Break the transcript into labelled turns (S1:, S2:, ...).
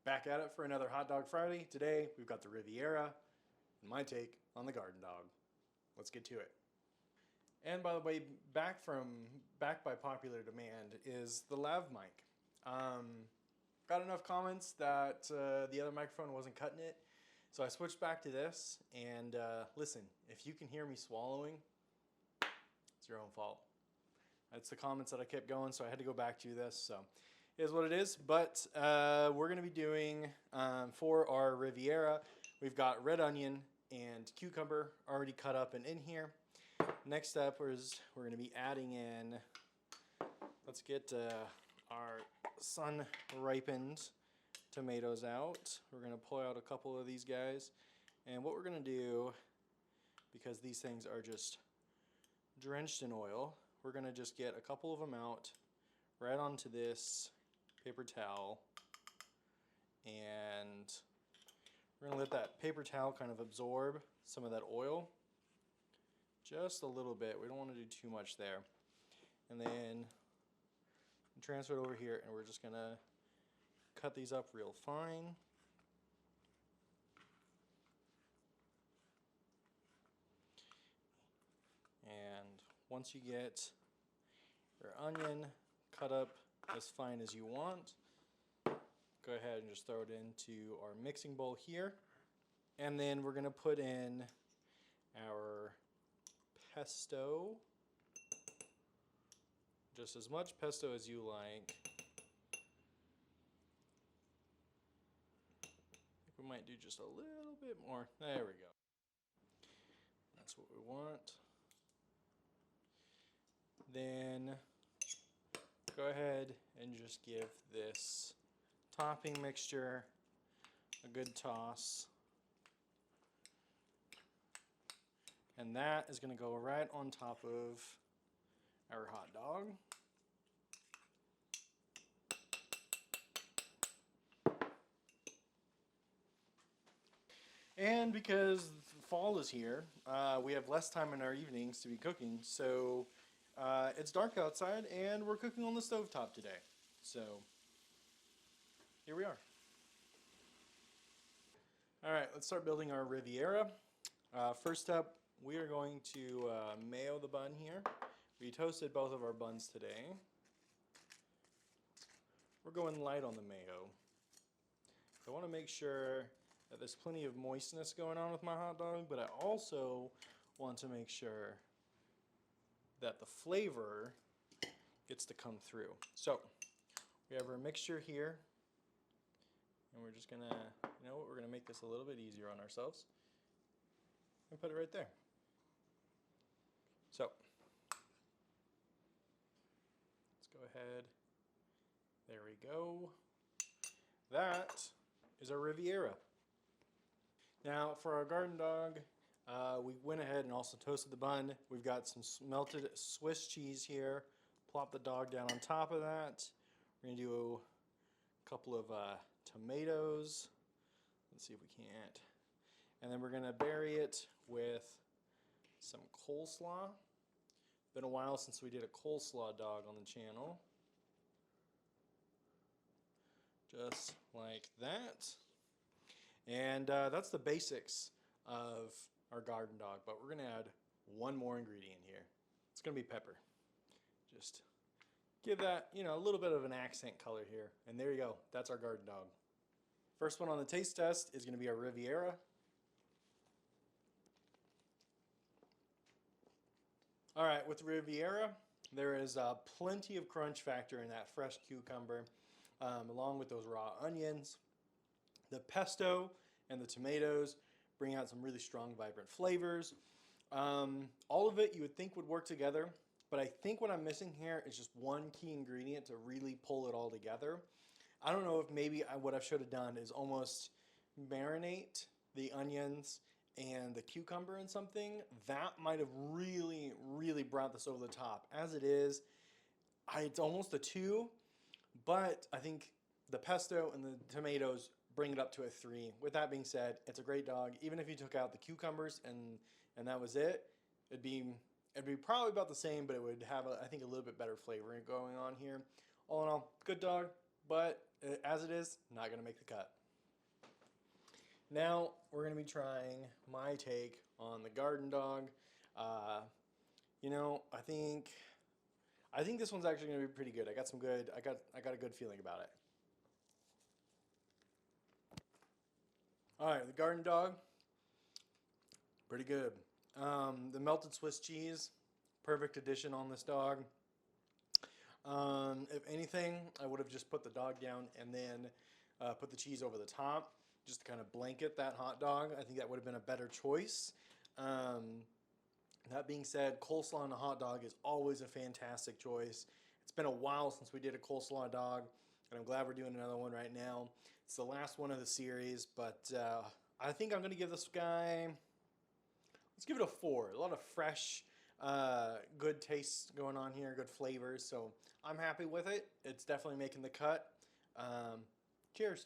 S1: Back at it for another Hot Dog Friday. Today we've got the Riviera and my take on the garden dog. Let's get to it. And by the way, back by popular demand is the lav mic. Got enough comments that the other microphone wasn't cutting it, so I switched back to this. And listen, if you can hear me swallowing, it's your own fault. That's the comments that I kept going, so I had to go back to this. So it is what it is. But we're going to be doing, for our Riviera, we've got red onion and cucumber already cut up and in here. Next up is we're going to be adding in, let's get our sun-ripened tomatoes out. We're going to pull out a couple of these guys. And what we're going to do, because these things are just drenched in oil, we're going to just get a couple of them out right onto this paper towel, and we're going to let that paper towel kind of absorb some of that oil just a little bit. We don't want to do too much there. And then transfer it over here, and we're just going to cut these up real fine. And once you get your onion cut up as fine as you want, go ahead and just throw it into our mixing bowl here. And then we're going to put in our pesto, just as much pesto as you like. I think we might do just a little bit more. There we go. That's what we want. Then go ahead and just give this topping mixture a good toss. And that is going to go right on top of our hot dog. And because fall is here, we have less time in our evenings to be cooking, so it's dark outside and we're cooking on the stovetop today. So here we are. Alright, let's start building our Riviera. First up, we are going to mayo the bun here. We toasted both of our buns today. We're going light on the mayo. I want to make sure that there's plenty of moistness going on with my hot dog, but I also want to make sure that the flavor gets to come through. So we have our mixture here, and we're just gonna, you know what, we're gonna make this a little bit easier on ourselves and put it right there. So let's go ahead. There we go. That is our Riviera. Now for our garden dog, we went ahead and also toasted the bun. We've got some melted Swiss cheese here. Plop the dog down on top of that. We're going to do a couple of tomatoes. Let's see if we can't. And then we're going to bury it with some coleslaw. Been a while since we did a coleslaw dog on the channel. Just like that. And that's the basics of our garden dog, but we're going to add one more ingredient here. It's going to be pepper. Just give that, you know, a little bit of an accent color here. And there you go. That's our garden dog. First one on the taste test is going to be our Riviera. All right, with the Riviera, there is plenty of crunch factor in that fresh cucumber, along with those raw onions. The pesto and the tomatoes bring out some really strong, vibrant flavors. All of it you would think would work together, but I think what I'm missing here is just one key ingredient to really pull it all together. I don't know if maybe what I should have done is almost marinate the onions and the cucumber in something. That might have really, really brought this over the top. As it is, it's almost a 2, but I think the pesto and the tomatoes bring it up to a 3. With that being said, it's a great dog. Even if you took out the cucumbers and that was it, it'd be probably about the same, but it would have, I think, a little bit better flavor going on here. All in all, good dog, but as it is, not going to make the cut. Now we're going to be trying my take on the garden dog. You know, I think this one's actually going to be pretty good. I got a good feeling about it. All right, the garden dog, pretty good. The melted Swiss cheese, perfect addition on this dog. If anything, I would have just put the dog down and then put the cheese over the top, just to kind of blanket that hot dog. I think that would have been a better choice. That being said, coleslaw on a hot dog is always a fantastic choice. It's been a while since we did a coleslaw dog, and I'm glad we're doing another one right now. It's the last one of the series, but I think I'm going to give this guy, let's give it a 4. A lot of fresh, good tastes going on here, good flavors, so I'm happy with it. It's definitely making the cut. Cheers.